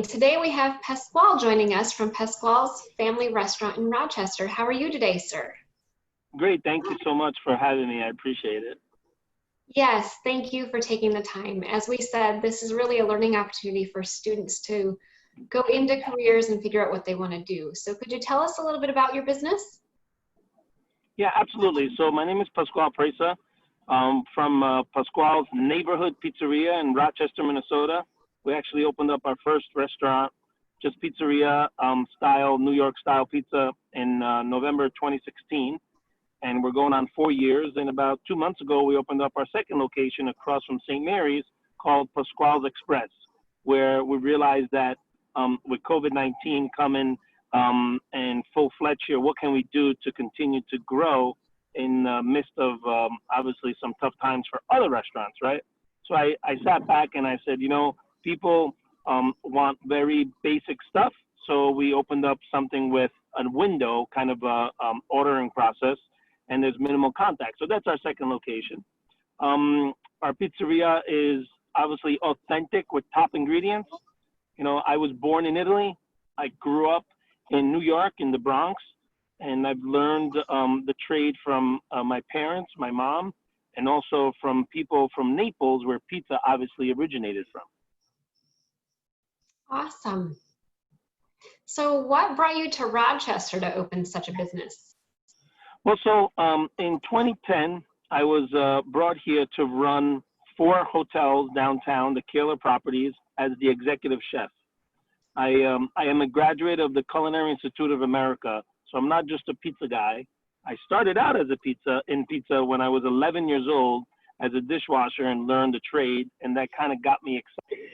today we have Pasquale joining us from Pasquale's Family Restaurant in Rochester. How are you today, sir? Great. Thank you so much for having me. I appreciate it. Yes, thank you for taking the time. As we said, this is really a learning opportunity for students to go into careers and figure out what they want to do. So could you tell us a little bit about your business? Yeah, absolutely. So my name is Pasquale Presa. From Pasquale's Neighborhood Pizzeria in Rochester, Minnesota. We actually opened up our first restaurant, just pizzeria style, New York style pizza in November 2016. And we're going on 4 years. And about 2 months ago, we opened up our second location across from St. Mary's called Pasquale's Express, where we realized that with COVID-19 coming and full-fledged here, what can we do to continue to grow in the midst of obviously some tough times for other restaurants, right? So I sat back and I said, you know, people want very basic stuff. So we opened up something with a window, kind of a ordering process, and there's minimal contact. So that's our second location. Our pizzeria is obviously authentic with top ingredients. You know, I was born in Italy. I grew up in New York, in the Bronx, and I've learned the trade from my parents, my mom, and also from people from Naples, where pizza obviously originated from. Awesome. So what brought you to Rochester to open such a business? Well, so in 2010, I was brought here to run 4 hotels downtown, the Keeler properties, as the executive chef. I am a graduate of the Culinary Institute of America, so I'm not just a pizza guy. I started out as a pizza when I was 11 years old as a dishwasher and learned the trade, and that kind of got me excited.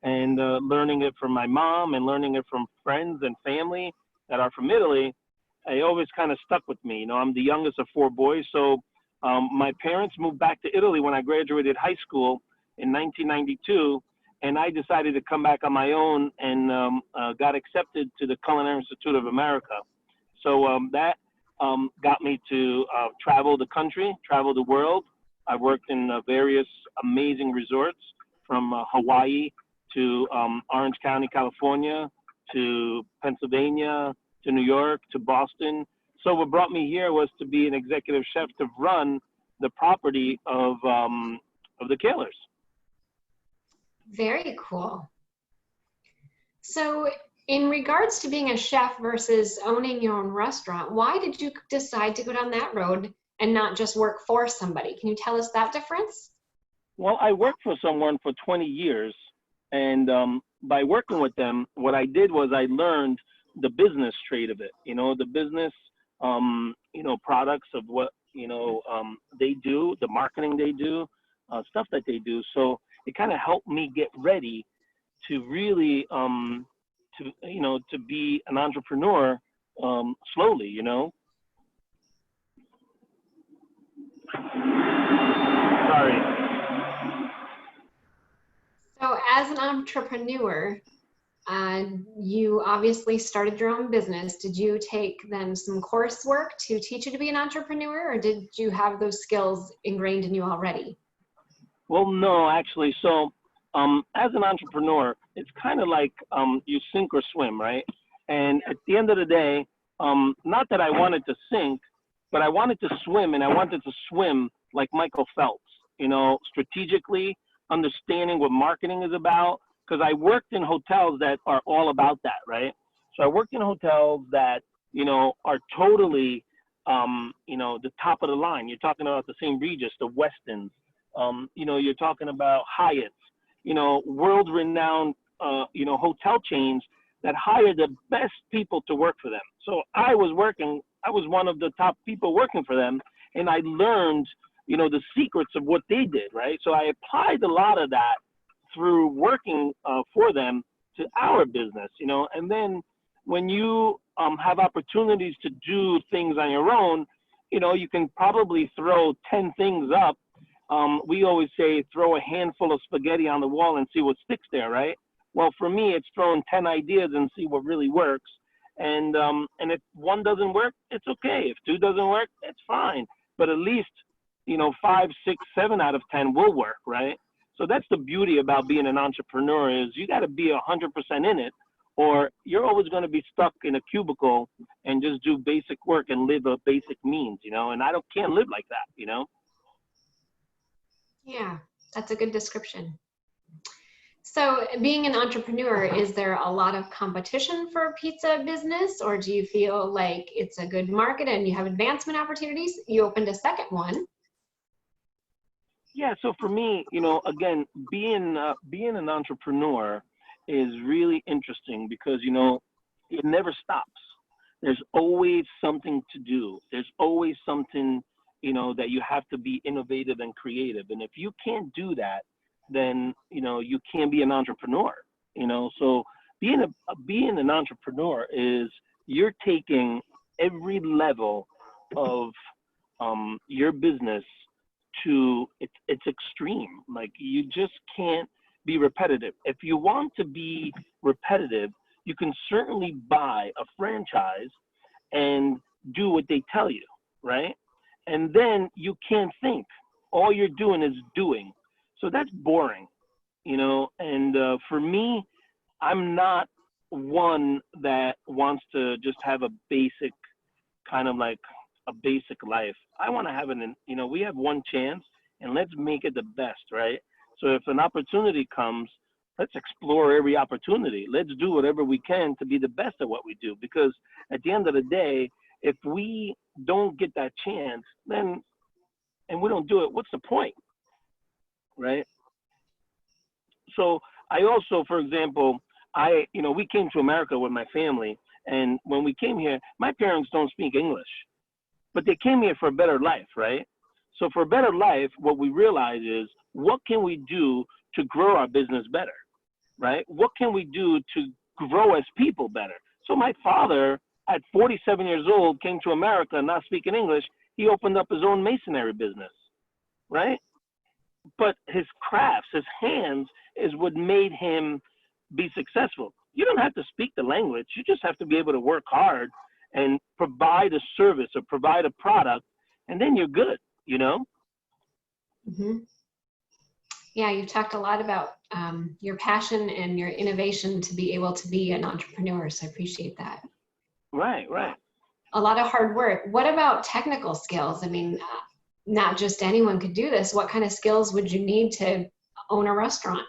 And learning it from my mom and learning it from friends and family that are from Italy, it always kind of stuck with me. You know, I'm the youngest of 4 boys, so my parents moved back to Italy when I graduated high school in 1992, and I decided to come back on my own and got accepted to the Culinary Institute of America. So that got me to travel the country, travel the world. I worked in various amazing resorts from Hawaii to Orange County, California, to Pennsylvania, to New York, to Boston. So what brought me here was to be an executive chef to run the property of the Keelers. Very cool. So in regards to being a chef versus owning your own restaurant, why did you decide to go down that road and not just work for somebody? Can you tell us that difference? Well, I worked for someone for 20 years. And by working with them, what I did was I learned the business trade of it, you know, the business, you know, products of what, you know, they do, the marketing they do, stuff that they do. So it kind of helped me get ready to really, you know, to be an entrepreneur slowly, you know. Sorry. So as an entrepreneur, you obviously started your own business. Did you take then some coursework to teach you to be an entrepreneur, or did you have those skills ingrained in you already? Well, no, actually. So as an entrepreneur, it's kind of like you sink or swim, right? And at the end of the day, not that I wanted to sink, but I wanted to swim, and I wanted to swim like Michael Phelps, you know, strategically, understanding what marketing is about, because I worked in hotels that are all about that, right? So I worked in hotels that, you know, are totally, you know, the top of the line. You're talking about the St. Regis, the Westins, you know, you're talking about Hyatt's, you know, world-renowned, you know, hotel chains that hire the best people to work for them. So I was one of the top people working for them, and I learned, you know, the secrets of what they did, right? So I applied a lot of that through working for them to our business, you know. And then when you have opportunities to do things on your own, you know, you can probably throw 10 things up. We always say throw a handful of spaghetti on the wall and see what sticks there, right? Well, for me, it's throwing 10 ideas and see what really works. And if one doesn't work, it's okay. If 2 doesn't work, it's fine. But at least, you know, 5, 6, 7 out of 10 will work, right? So that's the beauty about being an entrepreneur is you got to be 100% in it, or you're always going to be stuck in a cubicle and just do basic work and live a basic means, you know, and can't live like that, you know? Yeah, that's a good description. So being an entrepreneur, is there a lot of competition for pizza business, or do you feel like it's a good market and you have advancement opportunities? You opened a second one. Yeah, so for me, you know, again, being an entrepreneur is really interesting because, you know, it never stops. There's always something to do. There's always something, you know, that you have to be innovative and creative. And if you can't do that, then, you know, you can't be an entrepreneur, you know? So being an entrepreneur is you're taking every level of your business to it's extreme. Like you just can't be repetitive. If you want to be repetitive, you can certainly buy a franchise and do what they tell you, right? And then you can't think. All you're doing is doing. So that's boring, you know? And for me, I'm not one that wants to just have a basic kind of like a basic life. I want to have you know, we have one chance and let's make it the best, right? So if an opportunity comes, let's explore every opportunity. Let's do whatever we can to be the best at what we do. Because at the end of the day, if we don't get that chance, then, and we don't do it, what's the point, right? So I also, for example, you know, we came to America with my family. And when we came here, my parents don't speak English, but they came here for a better life, right? So for a better life, what we realize is what can we do to grow our business better, right? What can we do to grow as people better? So my father, at 47 years old, came to America not speaking English. He opened up his own masonry business, right? But his crafts, his hands is what made him be successful. You don't have to speak the language. You just have to be able to work hard and provide a service or provide a product, and then you're good, you know? Mm-hmm. Yeah, you've talked a lot about your passion and your innovation to be able to be an entrepreneur, so I appreciate that. Right, right. A lot of hard work. What about technical skills? I mean, not just anyone could do this. What kind of skills would you need to own a restaurant?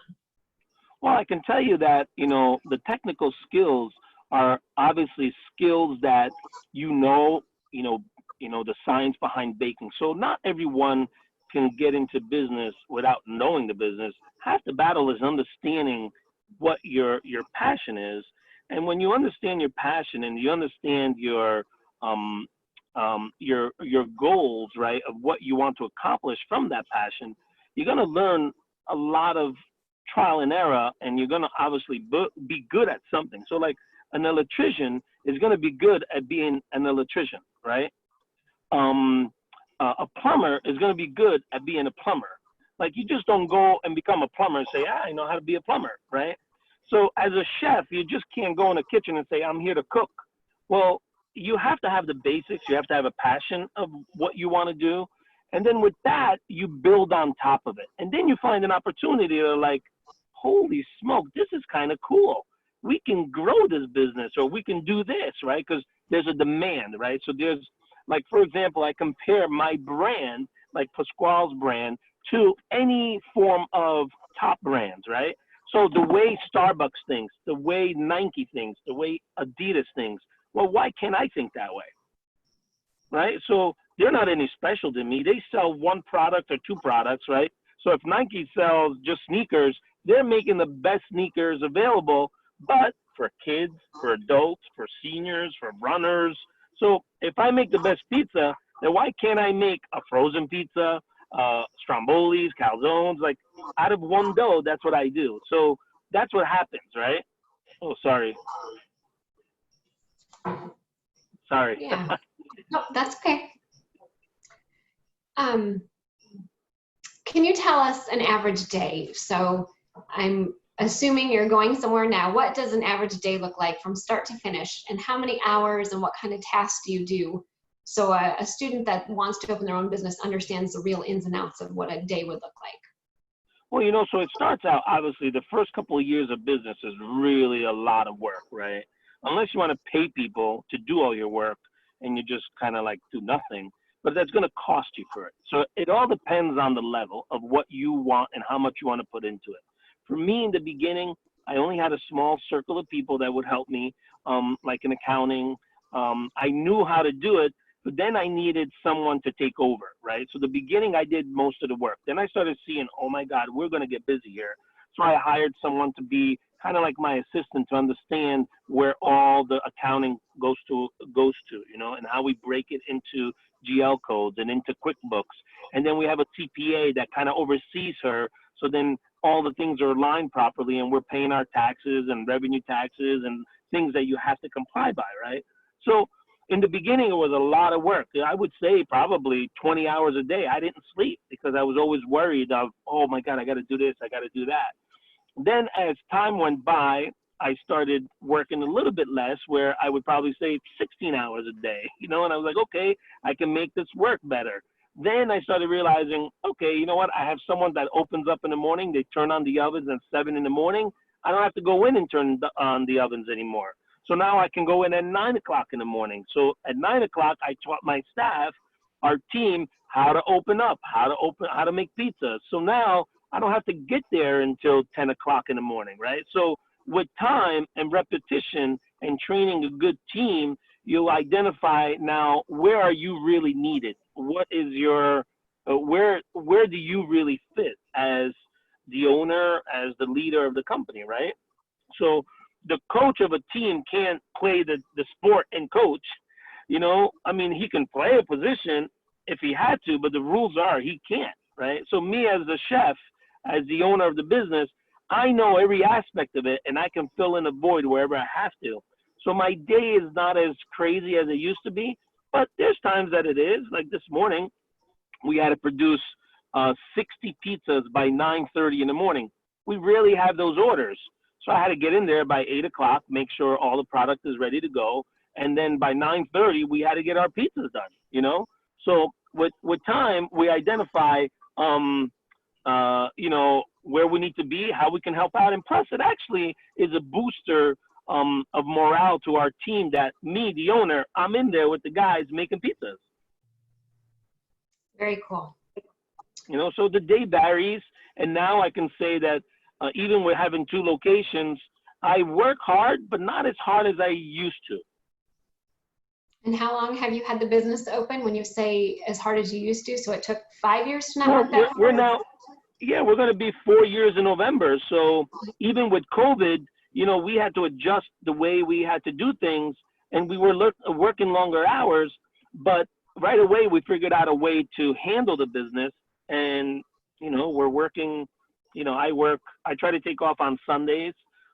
Well, I can tell you that, you know, the technical skills are obviously skills that you know, the science behind baking. So not everyone can get into business without knowing the business. Half the battle is understanding what your passion is. And when you understand your passion and you understand your goals, right, of what you want to accomplish from that passion, you're going to learn a lot of trial and error, and you're going to obviously be good at something. So like an electrician is going to be good at being an electrician, right? A plumber is going to be good at being a plumber. Like you just don't go and become a plumber and say, I know how to be a plumber, right? So as a chef, you just can't go in the kitchen and say, I'm here to cook. Well, you have to have the basics. You have to have a passion of what you want to do. And then with that, you build on top of it. And then you find an opportunity to like, holy smoke, this is kind of cool. We can grow this business, or we can do this, right? Because there's a demand, right? So there's like, for example, I compare my brand, like Pasquale's brand, to any form of top brands, right? So the way Starbucks thinks, the way Nike thinks, the way Adidas thinks, well, why can't I think that way, right? So they're not any special to me. They sell one product or two products, right? So if Nike sells just sneakers, they're making the best sneakers available, but for kids, for adults, for seniors, for runners. So if I make the best pizza, then why can't I make a frozen pizza, strombolis, calzones? Like out of one dough, that's what I do. So that's what happens, right? Oh, sorry. Sorry. Yeah. No, that's okay. Can you tell us an average day? So I'm assuming you're going somewhere now. What does an average day look like from start to finish, and how many hours and what kind of tasks do you do? So a student that wants to open their own business understands the real ins and outs of what a day would look like. Well, so it starts out, obviously, the first couple of years of business is really a lot of work, right? Unless you want to pay people to do all your work and you just kind of like do nothing, but that's going to cost you for it. So it all depends on the level of what you want and how much you want to put into it. For me, in the beginning, I only had a small circle of people that would help me, like in accounting. I knew how to do it, but then I needed someone to take over, right? So the beginning, I did most of the work. Then I started seeing, oh my God, we're going to get busy here. So I hired someone to be kind of like my assistant to understand where all the accounting goes to, and how we break it into GL codes and into QuickBooks. And then we have a CPA that kind of oversees her. So then all the things are aligned properly and we're paying our taxes and revenue taxes and things that you have to comply by, right? So in the beginning, it was a lot of work. I would say probably 20 hours a day. I didn't sleep because I was always worried of, oh my God, I got to do this, I got to do that. Then as time went by, I started working a little bit less, where I would probably say 16 hours a day, and I was like, okay, I can make this work better. Then I started realizing, okay, you know what? I have someone that opens up in the morning. They turn on the ovens at 7 in the morning. I don't have to go in and turn on the ovens anymore. So now I can go in at 9 o'clock in the morning. So at 9 o'clock, I taught my staff, our team, how to open up, how to make pizzas. So now I don't have to get there until 10 o'clock in the morning, right? So with time and repetition and training a good team, you'll identify now, where are you really needed? What is your, where do you really fit as the owner, as the leader of the company, right? So the coach of a team can't play the sport and coach, I mean, he can play a position if he had to, but the rules are he can't, right? So me as the chef, as the owner of the business, I know every aspect of it and I can fill in a void wherever I have to. So my day is not as crazy as it used to be, but there's times that it is. Like this morning, we had to produce 60 pizzas by 9:30 in the morning. We rarely have those orders. So I had to get in there by 8 o'clock, make sure all the product is ready to go. And then by 9:30, we had to get our pizzas done, So with time, we identify, where we need to be, how we can help out. And plus, it actually is a booster of morale to our team that me, the owner, I'm in there with the guys making pizzas. Very cool. So the day varies. And now I can say that even with having 2 locations, I work hard, but not as hard as I used to. And how long have you had the business open when you say as hard as you used to? So it took 5 years to not work that hard? We're now, we're going to be 4 years in November. So even with COVID, we had to adjust the way we had to do things, and we were working longer hours, but right away we figured out a way to handle the business. And, we're working, I try to take off on Sundays.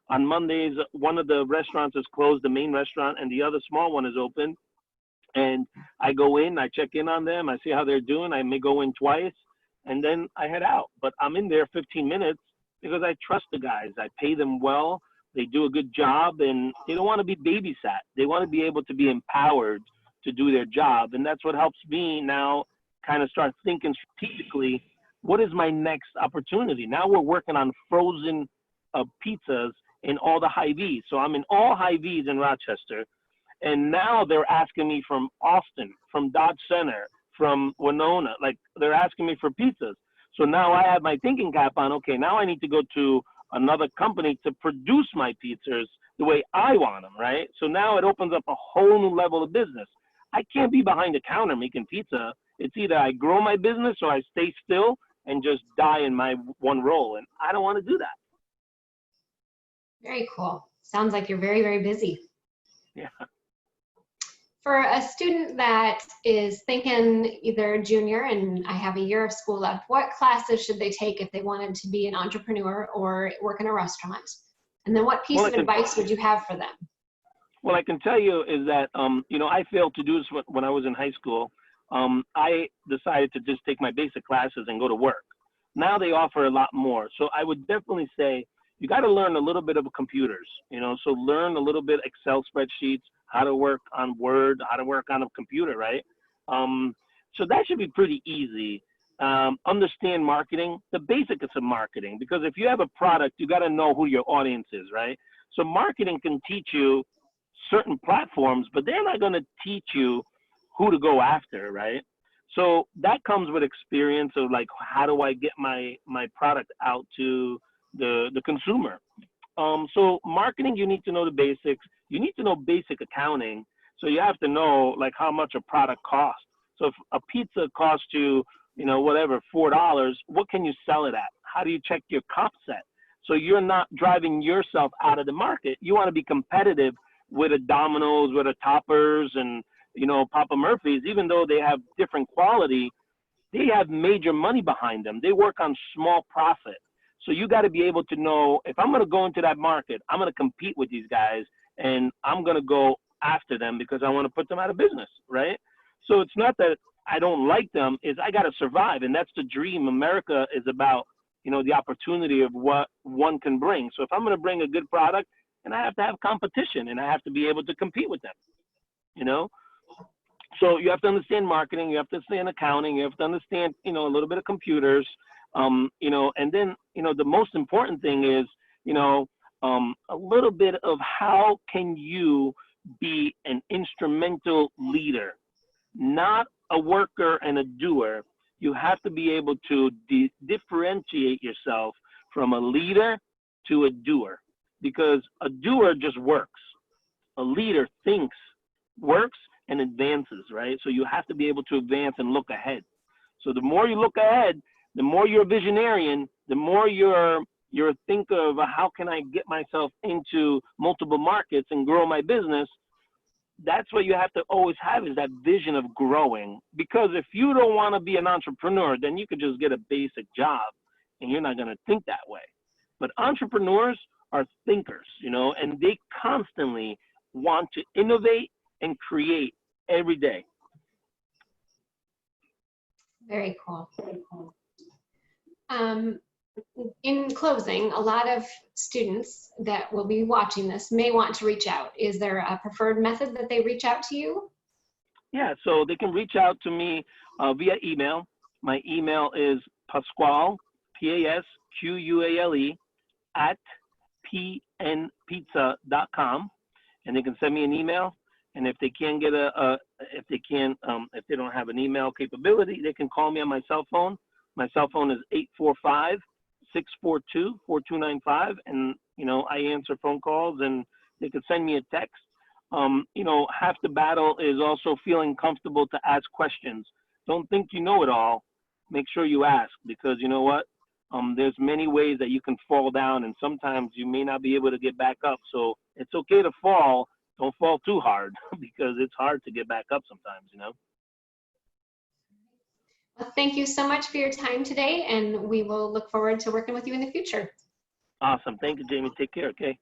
On Mondays, one of the restaurants is closed, the main restaurant, and the other small one is open. And I go in, I check in on them, I see how they're doing. I may go in twice, and then I head out. But I'm in there 15 minutes because I trust the guys. I pay them well. They do a good job, and they don't want to be babysat. They want to be able to be empowered to do their job. And that's what helps me now kind of start thinking strategically, what is my next opportunity? Now we're working on frozen pizzas in all the Hy-Vees. So I'm in all Hy-Vees in Rochester. And now they're asking me from Austin, from Dodge Center, from Winona, like they're asking me for pizzas. So now I have my thinking cap on, okay, now I need to go to another company to produce my pizzas the way I want them, right? So now it opens up a whole new level of business. I can't be behind the counter making pizza. It's either I grow my business or I stay still and just die in my one role. And I don't want to do that. Very cool. Sounds like you're very, very busy. Yeah. For a student that is thinking either junior and I have a year of school left, what classes should they take if they wanted to be an entrepreneur or work in a restaurant? And then what piece of advice would you have for them? Well, I can tell you is that, I failed to do this when I was in high school. I decided to just take my basic classes and go to work. Now they offer a lot more. So I would definitely say you got to learn a little bit of computers, so learn a little bit Excel spreadsheets, how to work on Word, how to work on a computer, right? So that should be pretty easy. understand marketing, the basics of marketing, because if you have a product, you got to know who your audience is, right? So marketing can teach you certain platforms, but they're not going to teach you who to go after, right? So that comes with experience of like, how do I get my product out to the consumer? So marketing, you need to know the basics. You need to know basic accounting. So you have to know like how much a product costs. So if a pizza costs you, whatever, $4, what can you sell it at? How do you check your comp set? So you're not driving yourself out of the market. You want to be competitive with a Domino's, with a Toppers, and Papa Murphy's. Even though they have different quality, they have major money behind them. They work on small profit. So you got to be able to know, if I'm going to go into that market, I'm going to compete with these guys, and I'm going to go after them because I want to put them out of business, right? So it's not that I don't like them, is I got to survive, and that's the dream. America is about, the opportunity of what one can bring. So if I'm going to bring a good product, and I have to have competition, and I have to be able to compete with them, So you have to understand marketing, you have to understand accounting, you have to understand, a little bit of computers, and then, the most important thing is, a little bit of how can you be an instrumental leader, not a worker and a doer. You have to be able to differentiate yourself from a leader to a doer, because a doer just works. A leader thinks, works, and advances, right? So you have to be able to advance and look ahead. So the more you look ahead, the more you're a visionarian, the more you're a thinker of how can I get myself into multiple markets and grow my business. That's what you have to always have, is that vision of growing. Because if you don't want to be an entrepreneur, then you could just get a basic job and you're not going to think that way. But entrepreneurs are thinkers, and they constantly want to innovate and create every day. Very cool. In closing, a lot of students that will be watching this may want to reach out. Is there a preferred method that they reach out to you? Yeah, so they can reach out to me via email. My email is Pasquale, Pasquale, at pnpizza.com, and they can send me an email. And if they can't get if they don't have an email capability, they can call me on my cell phone. My cell phone is 845-642-4295, and I answer phone calls, and they can send me a text. Half the battle is also feeling comfortable to ask questions. Don't think you know it all. Make sure you ask, because you know what? There's many ways that you can fall down, and sometimes you may not be able to get back up. So it's okay to fall. Don't fall too hard, because it's hard to get back up sometimes, Well, thank you so much for your time today, and we will look forward to working with you in the future. Awesome. Thank you, Jamie. Take care, okay?